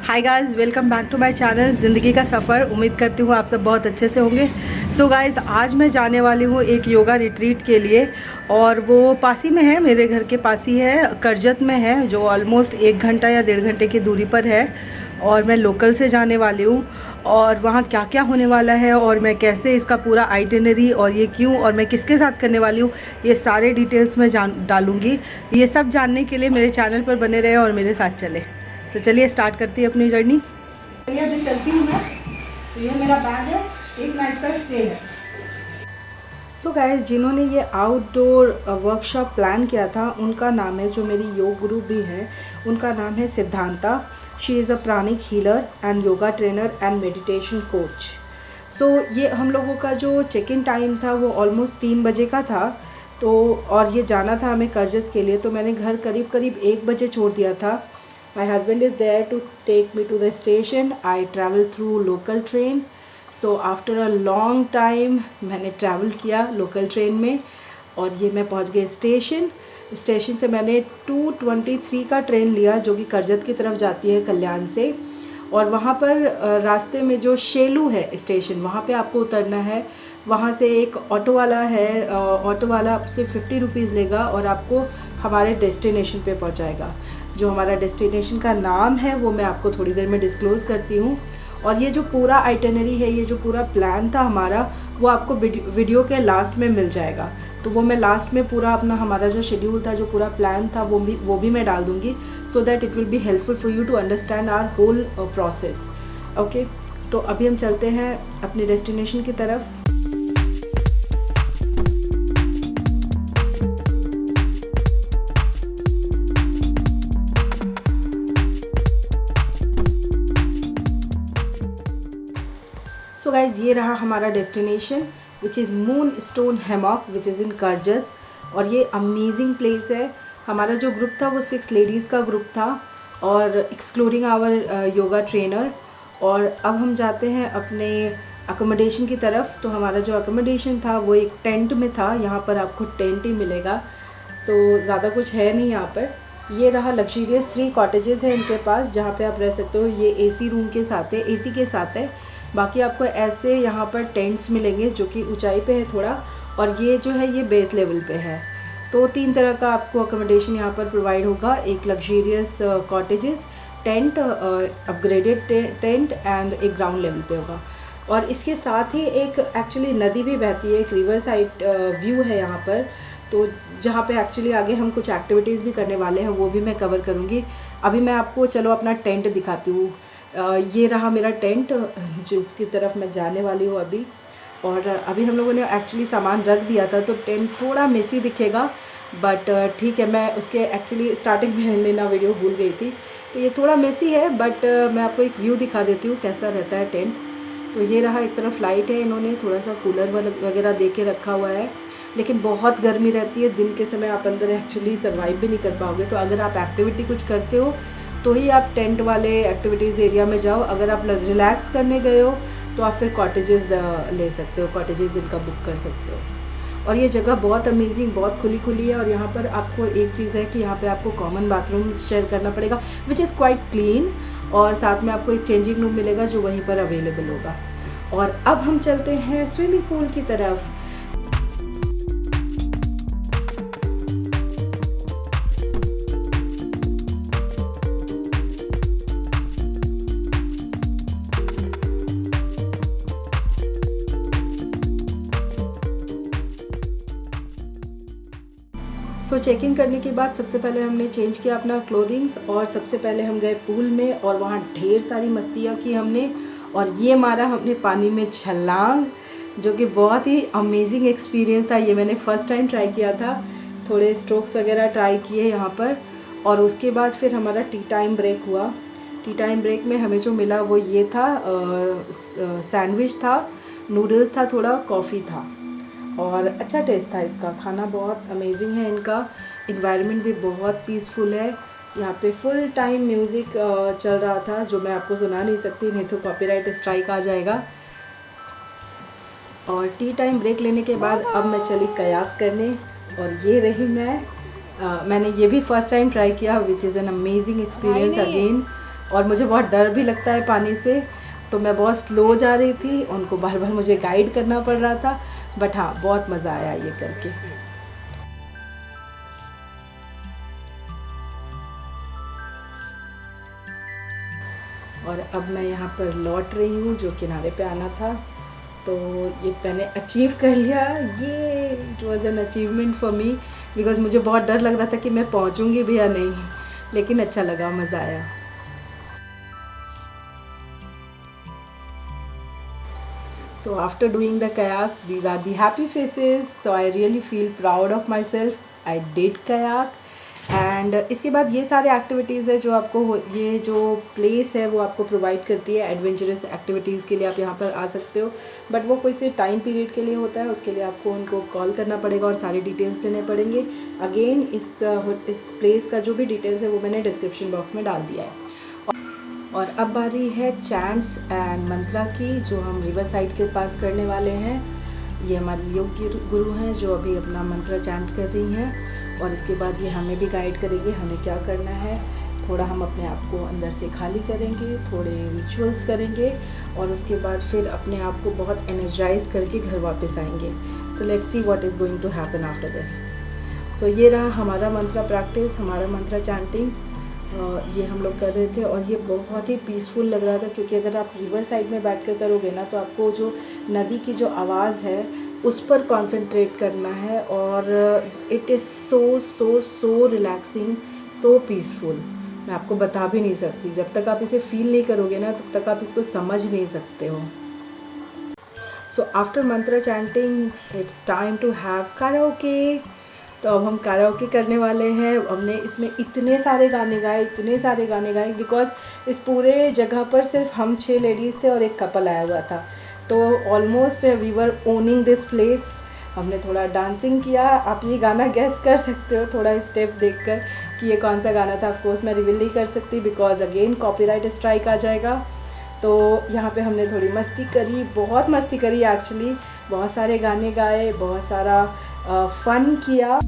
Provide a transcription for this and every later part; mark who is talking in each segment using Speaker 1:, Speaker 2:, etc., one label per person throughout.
Speaker 1: Hi guys, welcome back to my channel ज़िंदगी का सफ़र। उम्मीद करती हूँ आप सब बहुत अच्छे से होंगे। सो गाइस, आज मैं जाने वाली हूँ एक योगा रिट्रीट के लिए, और वो पास ही में है, मेरे घर के पास ही है, करजत में है, जो ऑलमोस्ट 1 घंटा या 1.5 घंटे की दूरी पर है। और मैं लोकल से जाने वाली हूँ, और वहाँ क्या क्या होने वाला है और मैं कैसे इसका पूरा आइटिनरी और ये क्यों और मैं किसके साथ करने वाली हूँ, ये सारे डिटेल्स मैं डालूँगी। ये सब जानने के लिए मेरे चैनल पर बने रहे और मेरे साथ चले। तो चलिए स्टार्ट करती है अपनी जर्नी। चलिए अभी चलती हूँ मैं। तो ये मेरा बैग है, 1 नाइट का स्टे है। सो गाइस, जिन्होंने ये आउटडोर वर्कशॉप प्लान किया था उनका नाम है, जो मेरी योग गुरु भी हैं, उनका नाम है Siddhanta. She is a pranic healer and yoga trainer and meditation coach. So ये हम लोगों का जो चेक इन टाइम था वो ऑलमोस्ट 3 बजे का था। तो और ये जाना था हमें करजत के लिए, तो मैंने घर करीब करीब 1 बजे छोड़ दिया था। My husband is there to take me to the station. I travel through local train. So after a long time मैंने ट्रैवल किया लोकल ट्रेन में, और ये मैं पहुंच गई स्टेशन से मैंने 2:23 का ट्रेन लिया, जो कि करजत की तरफ जाती है कल्याण से। और वहाँ पर रास्ते में जो शेलू है स्टेशन, वहाँ पे आपको उतरना है। वहाँ से एक ऑटो वाला है, ऑटो वाला आपसे 50 रुपीज़ लेगा और आपको हमारे डेस्टिनेशन पे पहुँचाएगा। जो हमारा डेस्टिनेशन का नाम है वो मैं आपको थोड़ी देर में डिस्क्लोज़ करती हूँ। और ये जो पूरा आइटनरी है, ये जो पूरा प्लान था हमारा, वो आपको वीडियो के लास्ट में मिल जाएगा। तो वो मैं लास्ट में पूरा अपना हमारा जो शेड्यूल था, जो पूरा प्लान था, वो भी मैं डाल दूँगी, so that it will be helpful for you to understand our whole process. Okay, तो अभी हम चलते हैं अपने डेस्टिनेशन की तरफ। सो गाइज़, ये रहा हमारा destination, which is Moon Stone Hammock, which is in Karjat. और ये अमेजिंग प्लेस है। हमारा जो ग्रुप था वो 6 लेडीज़ का ग्रुप था, और एक्सक्लूडिंग आवर योगा ट्रेनर। और अब हम जाते हैं अपने अकोमोडेशन की तरफ। तो हमारा जो अकोमोडेशन था वो एक टेंट में था। यहाँ पर आपको टेंट ही मिलेगा, तो ज़्यादा कुछ है नहीं यहाँ पर। ये रहा लग्जरियस 3 कॉटेजेस हैं इनके पास, जहाँ पे आप रह सकते हो। ये एसी रूम के साथ है, एसी के साथ है। बाकी आपको ऐसे यहाँ पर टेंट्स मिलेंगे, जो कि ऊंचाई पे है थोड़ा, और ये जो है ये बेस लेवल पे है। तो 3 तरह का आपको अकोमोडेशन यहाँ पर प्रोवाइड होगा। एक luxurious cottages, tent, upgraded tent, and एक ग्राउंड लेवल पे होगा। और इसके साथ ही एक एक्चुअली नदी भी बहती है, एक रिवर साइड व्यू है यहाँ पर। तो जहाँ पे एक्चुअली आगे हम कुछ एक्टिविटीज़ भी करने वाले हैं, वो भी मैं कवर करूँगी। अभी मैं आपको चलो अपना टेंट दिखाती हूँ। ये रहा मेरा टेंट, जिसकी तरफ मैं जाने वाली हूँ अभी। और अभी हम लोगों ने एक्चुअली सामान रख दिया था, तो टेंट थोड़ा मेसी दिखेगा, बट ठीक है। मैं उसके एक्चुअली स्टार्टिंग में लेना वीडियो भूल गई थी, तो ये थोड़ा मेसी है, बट मैं आपको एक व्यू दिखा देती हूँ कैसा रहता है टेंट। तो ये रहा, एक तरफ लाइट है, इन्होंने थोड़ा सा कूलर वगैरह दे के रखा हुआ है, लेकिन बहुत गर्मी रहती है दिन के समय, आप अंदर एक्चुअली सर्वाइव भी नहीं कर पाओगे। तो अगर आप एक्टिविटी कुछ करते हो तो ही आप टेंट वाले एक्टिविटीज़ एरिया में जाओ। अगर आप रिलैक्स करने गए हो तो आप फिर कॉटेजेस ले सकते हो, कॉटेजेस इनका बुक कर सकते हो। और ये जगह बहुत अमेजिंग, बहुत खुली है। और यहाँ पर आपको एक चीज़ है कि यहाँ पे आपको कॉमन बाथरूम शेयर करना पड़ेगा, विच इज़ क्वाइट क्लीन। और साथ में आपको एक चेंजिंग रूम मिलेगा, जो वहीं पर अवेलेबल होगा। और अब हम चलते हैं स्विमिंग पूल की तरफ। सो चेक इन करने के बाद सबसे पहले हमने चेंज किया अपना क्लोथिंग्स, और सबसे पहले हम गए पूल में, और वहाँ ढेर सारी मस्तियाँ की हमने। और ये मारा हमने पानी में छलांग, जो कि बहुत ही अमेजिंग एक्सपीरियंस था। ये मैंने फ़र्स्ट टाइम ट्राई किया था। थोड़े स्ट्रोक्स वगैरह ट्राई किए यहाँ पर। और उसके बाद फिर हमारा टी टाइम ब्रेक हुआ। टी टाइम ब्रेक में हमें जो मिला वो ये था, सैंडविच था, नूडल्स था, थोड़ा कॉफ़ी था, और अच्छा टेस्ट था इसका। खाना बहुत अमेजिंग है इनका। इन्वायरमेंट भी बहुत पीसफुल है। यहाँ पे फुल टाइम म्यूज़िक चल रहा था, जो मैं आपको सुना नहीं सकती, नहीं तो कॉपीराइट स्ट्राइक आ जाएगा। और टी टाइम ब्रेक लेने के बाद अब मैं चली कयाक करने, और ये रही मैं। मैंने ये भी फ़र्स्ट टाइम ट्राई किया, which is an amazing experience again. और मुझे बहुत डर भी लगता है पानी से, तो मैं बहुत स्लो जा रही थी, उनको बार बार मुझे गाइड करना पड़ रहा था। बट हाँ, बहुत मज़ा आया ये करके। और अब मैं यहाँ पर लौट रही हूँ, जो किनारे पे आना था, तो ये मैंने अचीव कर लिया। ये it was an achievement for me, because मुझे बहुत डर लग रहा था कि मैं पहुँचूँगी भी या नहीं, लेकिन अच्छा लगा, मज़ा आया। So after doing the kayak, these are the happy faces. So I really feel proud of myself. I did kayak. And इसके बाद ये सारे एक्टिविटीज़ है जो आपको ये जो प्लेस है वो आपको प्रोवाइड करती है एडवेंचरस एक्टिविटीज़ के लिए। आप यहाँ पर आ सकते हो, बट वो कोई से टाइम पीरियड के लिए होता है, उसके लिए आपको उनको कॉल करना पड़ेगा और सारी डिटेल्स देने पड़ेंगे। अगेन इस प्लेस का जो भी डिटेल्स है वो मैंने डिस्क्रिप्शन बॉक्स में डाल दिया है। और अब बारी है चैंट्स एंड मंत्रा की, जो हम रिवर साइड के पास करने वाले हैं। ये हमारी योग गुरु हैं जो अभी अपना मंत्र चैंट कर रही हैं, और इसके बाद ये हमें भी गाइड करेंगे हमें क्या करना है। थोड़ा हम अपने आप को अंदर से खाली करेंगे, थोड़े रिचुअल्स करेंगे, और उसके बाद फिर अपने आप को बहुत एनर्जाइज करके घर वापस आएंगे। तो let's see what is going to happen after this. So ये रहा हमारा मंत्र प्रैक्टिस, हमारा मंत्र चैंटिंग। ये हम लोग कर रहे थे और ये बहुत ही पीसफुल लग रहा था, क्योंकि अगर आप रिवर साइड में बैठ कर करोगे ना, तो आपको जो नदी की जो आवाज़ है उस पर कंसंट्रेट करना है, और it is so so so relaxing, so peaceful. मैं आपको बता भी नहीं सकती, जब तक आप इसे फील नहीं करोगे ना, तब तक आप इसको समझ नहीं सकते हो। So after mantra chanting it's time to have karaoke. तो अब हम कराओके करने वाले हैं। हमने इसमें इतने सारे गाने गाए, बिकॉज इस पूरे जगह पर सिर्फ हम 6 लेडीज़ थे और एक कपल आया हुआ था, तो almost we were owning this place. हमने थोड़ा डांसिंग किया। आप ये गाना गेस कर सकते हो थोड़ा स्टेप देखकर कि ये कौन सा गाना था। ऑफकोर्स मैं रिवील नहीं कर सकती, बिकॉज अगेन कॉपीराइट स्ट्राइक आ जाएगा। तो यहाँ पे हमने थोड़ी मस्ती करी, बहुत मस्ती करी एक्चुअली। बहुत सारे गाने गाए, बहुत सारा फन किया।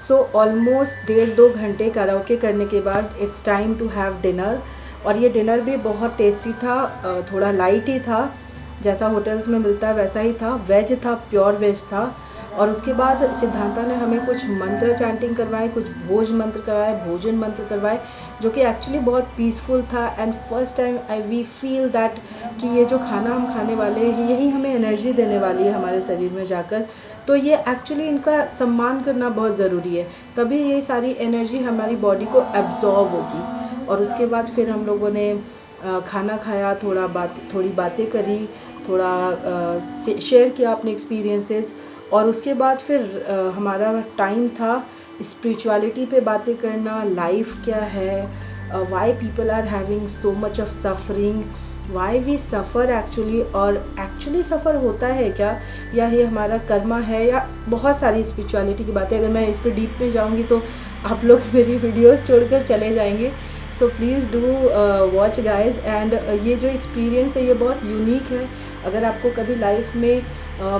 Speaker 1: सो ऑलमोस्ट 1.5-2 घंटे कराओके करने के बाद it's time to have dinner. और ये डिनर भी बहुत टेस्टी था, थोड़ा लाइट ही था, जैसा होटल्स में मिलता है वैसा ही था। वेज था, प्योर वेज था। और उसके बाद सिद्धांता ने हमें कुछ मंत्र चैंटिंग करवाए, कुछ भोजन मंत्र करवाए, जो कि एक्चुअली बहुत पीसफुल था। And first time we feel that कि ये जो खाना हम खाने वाले हैं यही हमें एनर्जी देने वाली है हमारे शरीर में जाकर। तो ये एक्चुअली इनका सम्मान करना बहुत ज़रूरी है, तभी ये सारी एनर्जी हमारी बॉडी को एब्जॉर्ब होगी। और उसके बाद फिर हम लोगों ने खाना खाया, थोड़ी बातें करी, थोड़ा शेयर किया अपने एक्सपीरियंसेस। और उसके बाद फिर हमारा टाइम था स्पिरिचुअलिटी पे बातें करना, लाइफ क्या है, why people are having so much of suffering, why we suffer actually, और एक्चुअली सफ़र होता है क्या, या ये हमारा कर्मा है, या बहुत सारी स्पिरिचुअलिटी की बातें। अगर मैं इस पर डीप में जाऊँगी तो आप लोग मेरी वीडियोस छोड़कर चले जाएंगे। So please do watch guys. And ये जो एक्सपीरियंस है ये बहुत यूनिक है। अगर आपको कभी लाइफ में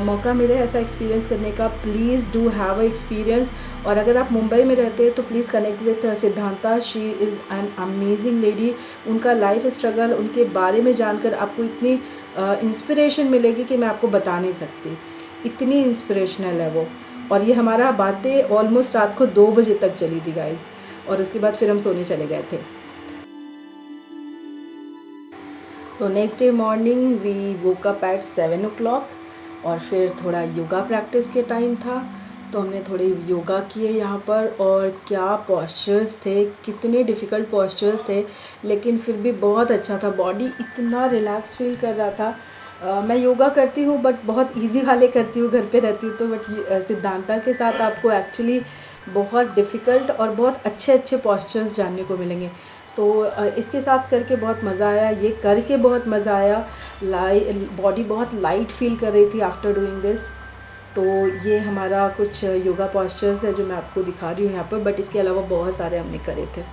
Speaker 1: मौका मिले ऐसा एक्सपीरियंस करने का, please do have a experience. और अगर आप मुंबई में रहते हैं तो please connect with Siddhanta. She is an amazing lady. उनका लाइफ स्ट्रगल, उनके बारे में जानकर आपको इतनी इंस्पिरेशन मिलेगी कि मैं आपको बता नहीं सकती, इतनी इंस्पिरेशनल है वो। और ये हमारा बातें ऑलमोस्ट रात को 2 बजे तक चली थी गाइज, और उसके बाद फिर हम सोने चले गए थे। So next day morning we woke up at 7 o'clock, और फिर थोड़ा योगा प्रैक्टिस के टाइम था, तो हमने थोड़े योगा किए यहाँ पर। और क्या पॉस्चर्स थे, कितने डिफ़िकल्ट पॉस्चर्स थे, लेकिन फिर भी बहुत अच्छा था। बॉडी इतना रिलैक्स फील कर रहा था। मैं योगा करती हूँ बट बहुत इजी वाले करती हूँ, घर पे रहती हूँ तो, बट सिद्धांता के साथ आपको एक्चुअली बहुत डिफ़िकल्ट और बहुत अच्छे पॉस्चर्स जानने को मिलेंगे। तो इसके साथ करके बहुत मज़ा आया, ये करके बहुत मज़ा आया। बॉडी बहुत लाइट फील कर रही थी आफ्टर डूइंग दिस। तो ये हमारा कुछ योगा पोस्चर्स है जो मैं आपको दिखा रही हूँ यहाँ पर, बट इसके अलावा बहुत सारे हमने करे थे।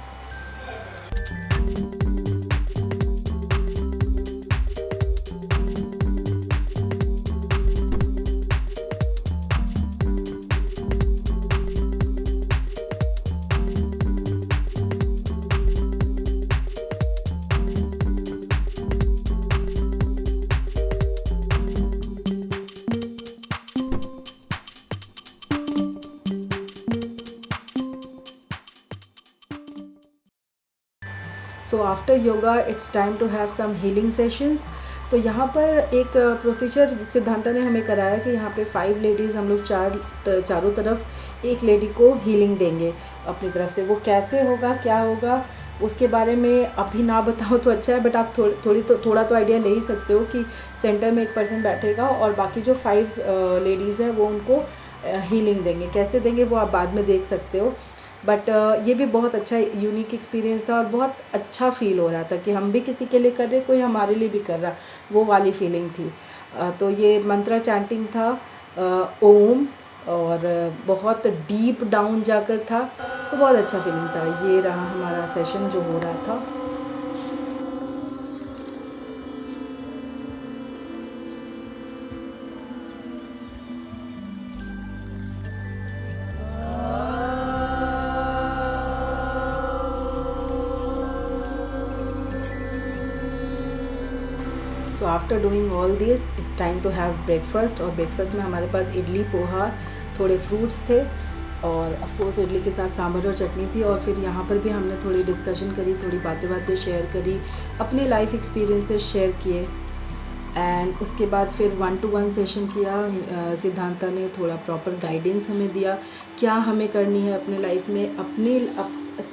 Speaker 1: So after yoga it's time to have some healing sessions. तो यहाँ पर एक प्रोसीजर सिद्धांता ने हमें कराया कि यहाँ पे 5 लेडीज़ हम लोग चारों तरफ एक लेडी को हीलिंग देंगे अपनी तरफ से। वो कैसे होगा, क्या होगा, उसके बारे में अभी ना बताओ तो अच्छा है, बट आप थोड़ा तो आइडिया ले ही सकते हो कि सेंटर में एक पर्सन बैठेगा और बाकी जो 5 लेडीज़ हैं वो उनको हीलिंग देंगे। कैसे देंगे वो आप बाद में देख सकते हो, बट ये भी बहुत अच्छा यूनिक एक्सपीरियंस था और बहुत अच्छा फील हो रहा था कि हम भी किसी के लिए कर रहे, कोई हमारे लिए भी कर रहा, वो वाली फीलिंग थी। तो ये मंत्रा चैंटिंग था, ओम, और बहुत डीप डाउन जाकर था, तो बहुत अच्छा फीलिंग था। ये रहा हमारा सेशन जो हो रहा था। So after doing all this it's time to have breakfast. और ब्रेकफास्ट में हमारे पास इडली, पोहा, थोड़े फ्रूट्स थे और ऑफकोर्स इडली के साथ सांभर और चटनी थी। और फिर यहाँ पर भी हमने थोड़ी डिस्कशन करी, थोड़ी बातें शेयर करी, अपने लाइफ एक्सपीरियंसेस शेयर किए। एंड उसके बाद फिर 1-to-1 सेशन किया। सिद्धांता ने थोड़ा प्रॉपर गाइडेंस हमें दिया, क्या हमें करनी है अपने लाइफ में,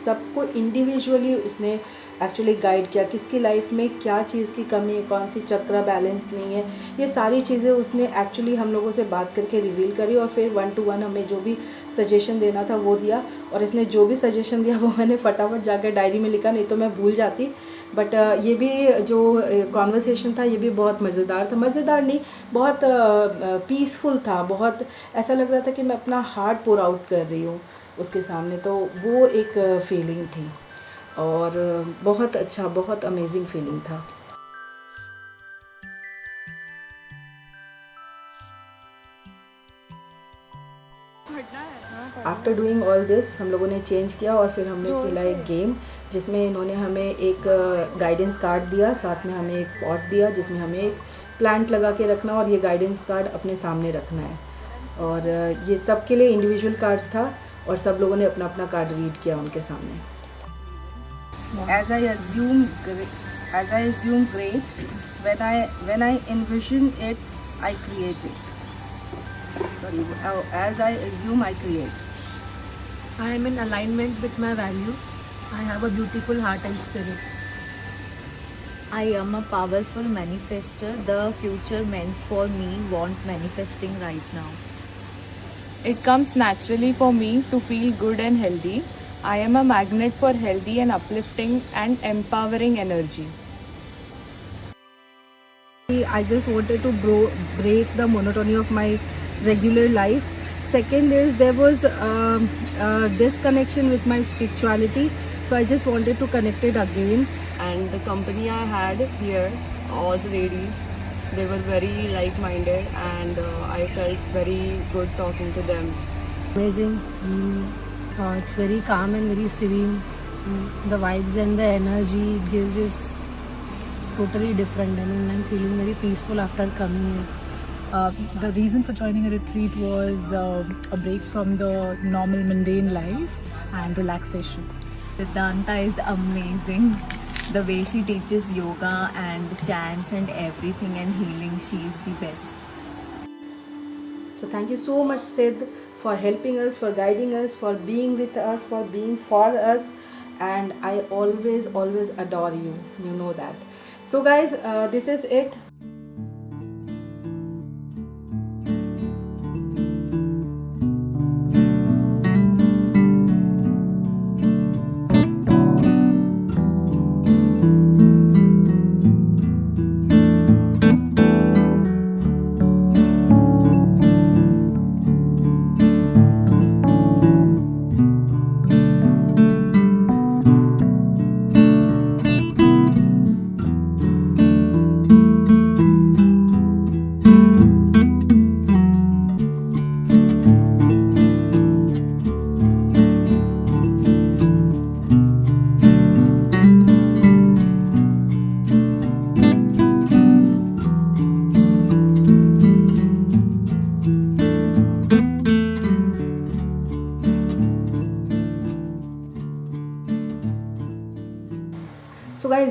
Speaker 1: सबको इंडिविजुअली उसने एक्चुअली गाइड किया, किसकी लाइफ में क्या चीज़ की कमी है, कौन सी चक्र बैलेंस नहीं है, ये सारी चीज़ें उसने एक्चुअली हम लोगों से बात करके रिवील करी। और फिर 1-to-1 हमें जो भी सजेशन देना था वो दिया। और इसने जो भी सजेशन दिया वो मैंने फटाफट जाकर डायरी में लिखा, नहीं तो मैं भूल जाती। बट ये भी जो कॉन्वर्सेशन था ये भी बहुत मज़ेदार था, मज़ेदार नहीं, बहुत पीसफुल था। बहुत ऐसा लग रहा था कि मैं अपना हार्ट पोर आउट कर रही हूँ उसके सामने, तो वो एक फीलिंग थी और बहुत अच्छा, बहुत अमेजिंग फीलिंग था। आफ्टर डूइंग ऑल दिस हम लोगों ने चेंज किया और फिर हमने खेला एक गेम जिसमें इन्होंने हमें एक गाइडेंस कार्ड दिया, साथ में हमें एक पॉट दिया जिसमें हमें एक प्लांट लगा के रखना और ये गाइडेंस कार्ड अपने सामने रखना है। और ये सब के लिए इंडिविजुअल कार्ड्स था और सब लोगों ने अपना अपना कार्ड रीड किया उनके सामने।
Speaker 2: As I assume great, when I envision it, I create it. Sorry, as I assume, I create.
Speaker 3: I am in alignment with my values. I have a beautiful heart and spirit.
Speaker 4: I am a powerful manifester. The future meant for me want manifesting right now.
Speaker 5: It comes naturally for me to feel good and healthy. I am a magnet for healthy and uplifting and empowering energy.
Speaker 1: I just wanted to break the monotony of my regular life. Second is there was disconnection with my spirituality, so I just wanted to connect it again.
Speaker 6: And the company I had here, all the ladies, they were very like-minded and I felt very good talking to them.
Speaker 3: Amazing. It's very calm and very serene. The vibes and the energy it gives is totally different. I mean, I'm feeling very peaceful after coming here.
Speaker 7: The reason for joining a retreat was a break from the normal mundane life and relaxation.
Speaker 4: Siddhanta is amazing. The way she teaches yoga and chants and everything and healing, she is the best.
Speaker 1: So thank you so much, Sid, for helping us, for guiding us, for being with us, for being for us, and I always adore you. You know that. So guys, this is it.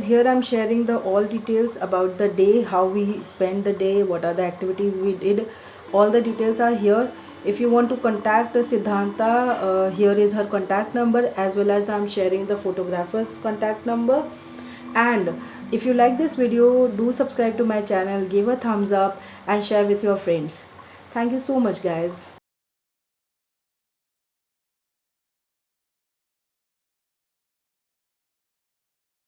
Speaker 1: here I'm sharing the all details about the day, how we spent the day, what are the activities we did. All the details are here. If you want to contact Siddhanta, here is her contact number, as well as I'm sharing the photographer's contact number. And if you like this video, do subscribe to my channel, give a thumbs up and share with your friends. Thank you so much, guys.